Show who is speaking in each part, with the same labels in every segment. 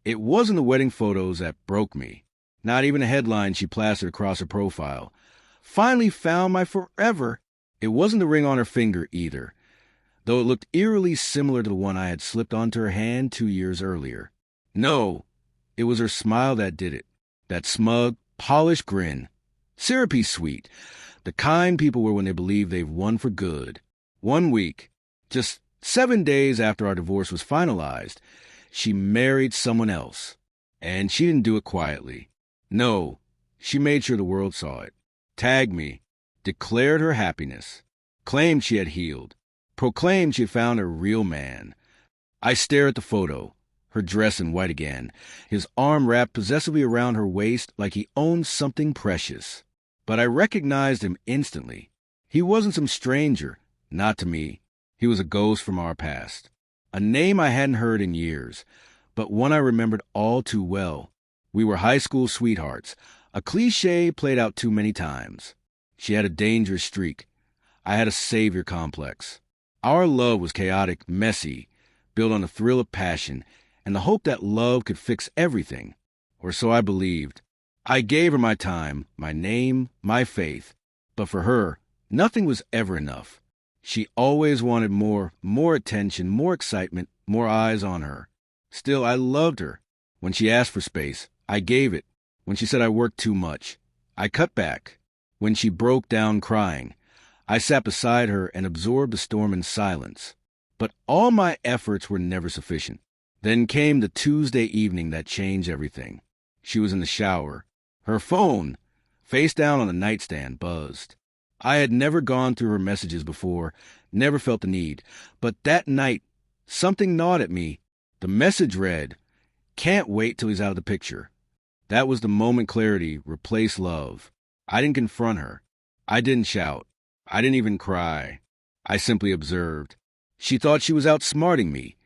Speaker 1: It wasn't the wedding photos that broke me. Not even a headline she plastered across her profile. Finally found my forever. It wasn't the ring on her finger either, though it looked eerily similar to the one I had slipped onto her hand 2 years earlier. No, it was her smile that did it. That smug, polished grin. Syrupy sweet. The kind people were when they believe they've won for good. 1 week, just 7 days after our divorce was finalized, she married someone else. And she didn't do it quietly. No, she made sure the world saw it. Tagged me. Declared her happiness. Claimed she had healed. Proclaimed she had found her real man. I stare at the photo. Her dress in white again. His arm wrapped possessively around her waist like he owned something precious. But I recognized him instantly. He wasn't some stranger. Not to me. He was a ghost from our past. A name I hadn't heard in years, but one I remembered all too well. We were high school sweethearts, a cliché played out too many times. She had a dangerous streak. I had a savior complex. Our love was chaotic, messy, built on the thrill of passion and the hope that love could fix everything, or so I believed. I gave her my time, my name, my faith, but for her, nothing was ever enough. She always wanted more attention, more excitement, more eyes on her. Still, I loved her. When she asked for space, I gave it. When she said I worked too much, I cut back. When she broke down crying, I sat beside her and absorbed the storm in silence. But all my efforts were never sufficient. Then came the Tuesday evening that changed everything. She was in the shower. Her phone, face down on the nightstand, buzzed. I had never gone through her messages before, never felt the need. But that night, something gnawed at me. The message read, "Can't wait till he's out of the picture." That was the moment clarity replaced love. I didn't confront her. I didn't shout. I didn't even cry. I simply observed. She thought she was outsmarting me,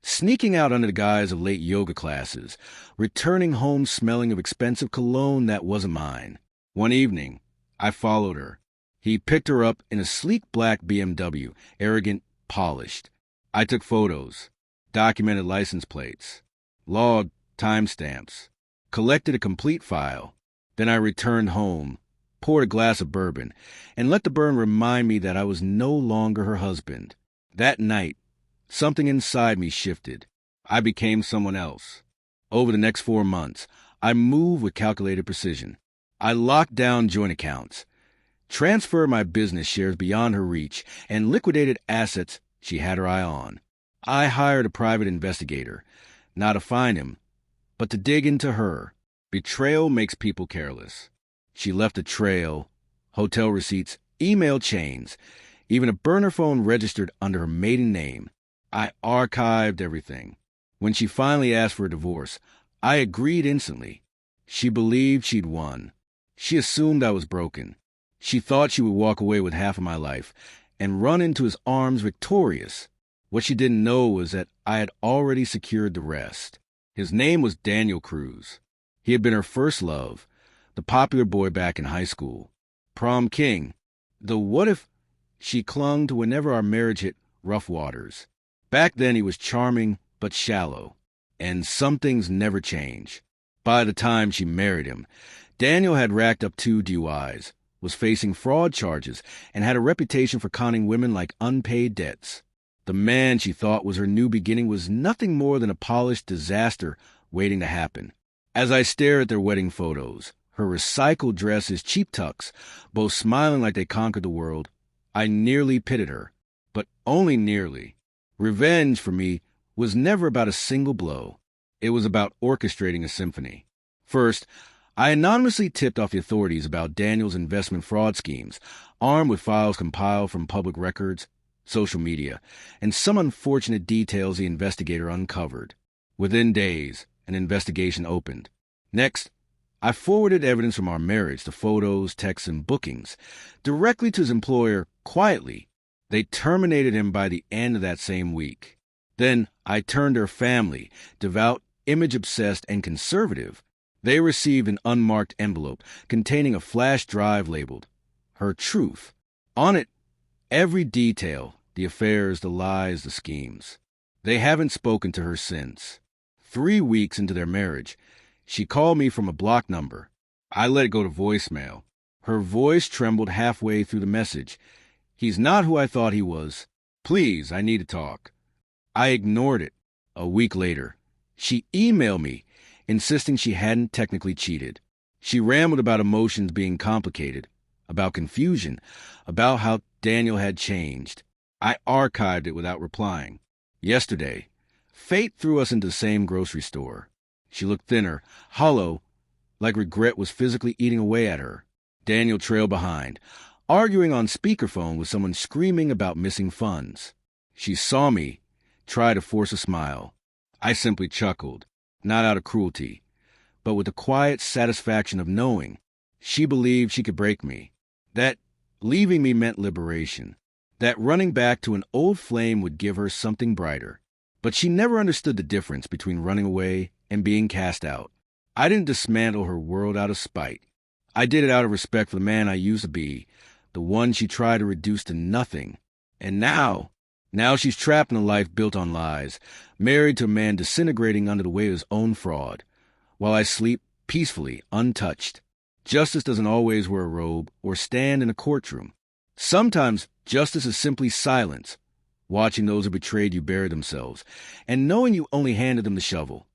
Speaker 1: sneaking out under the guise of late yoga classes, returning home smelling of expensive cologne that wasn't mine. One evening, I followed her. He picked her up in a sleek black BMW, arrogant, polished. I took photos, documented license plates, logged timestamps, collected a complete file. Then I returned home, poured a glass of bourbon, and let the burn remind me that I was no longer her husband. That night, something inside me shifted. I became someone else. Over the next 4 months, I moved with calculated precision. I locked down joint accounts, transferred my business shares beyond her reach, and liquidated assets she had her eye on. I hired a private investigator, not to find him, but to dig into her. Betrayal makes people careless. She left a trail, hotel receipts, email chains, even a burner phone registered under her maiden name. I archived everything. When she finally asked for a divorce, I agreed instantly. She believed she'd won. She assumed I was broken. She thought she would walk away with half of my life and run into his arms victorious. What she didn't know was that I had already secured the rest. His name was Daniel Cruz. He had been her first love, the popular boy back in high school, prom king, the what if she clung to whenever our marriage hit rough waters. Back then he was charming but shallow, and some things never change. By the time she married him, Daniel had racked up 2 DUIs, was facing fraud charges, and had a reputation for conning women like unpaid debts. The man she thought was her new beginning was nothing more than a polished disaster waiting to happen. As I stare at their wedding photos, her recycled dresses, cheap tucks, both smiling like they conquered the world, I nearly pitied her, but only nearly. Revenge, for me, was never about a single blow. It was about orchestrating a symphony. First, I anonymously tipped off the authorities about Daniel's investment fraud schemes, armed with files compiled from public records, social media, and some unfortunate details the investigator uncovered. Within days, an investigation opened. Next, I forwarded evidence from our marriage, the photos, texts, and bookings, directly to his employer quietly. They terminated him by the end of that same week. Then I turned her family, devout, image-obsessed, and conservative. They received an unmarked envelope containing a flash drive labeled Her Truth. On it, every detail, the affairs, the lies, the schemes. They haven't spoken to her since. 3 weeks into their marriage. She called me from a blocked number. I let it go to voicemail. Her voice trembled halfway through the message. "He's not who I thought he was. Please, I need to talk." I ignored it. A week later, she emailed me, insisting she hadn't technically cheated. She rambled about emotions being complicated, about confusion, about how Daniel had changed. I archived it without replying. Yesterday, fate threw us into the same grocery store. She looked thinner, hollow, like regret was physically eating away at her. Daniel trailed behind, arguing on speakerphone with someone screaming about missing funds. She saw me, tried to force a smile. I simply chuckled, not out of cruelty, but with the quiet satisfaction of knowing she believed she could break me, that leaving me meant liberation, that running back to an old flame would give her something brighter. But she never understood the difference between running away and being cast out. I didn't dismantle her world out of spite. I did it out of respect for the man I used to be, the one she tried to reduce to nothing. And now she's trapped in a life built on lies, married to a man disintegrating under the weight of his own fraud, while I sleep peacefully, untouched. Justice doesn't always wear a robe or stand in a courtroom. Sometimes justice is simply silence, watching those who betrayed you bury themselves, and knowing you only handed them the shovel.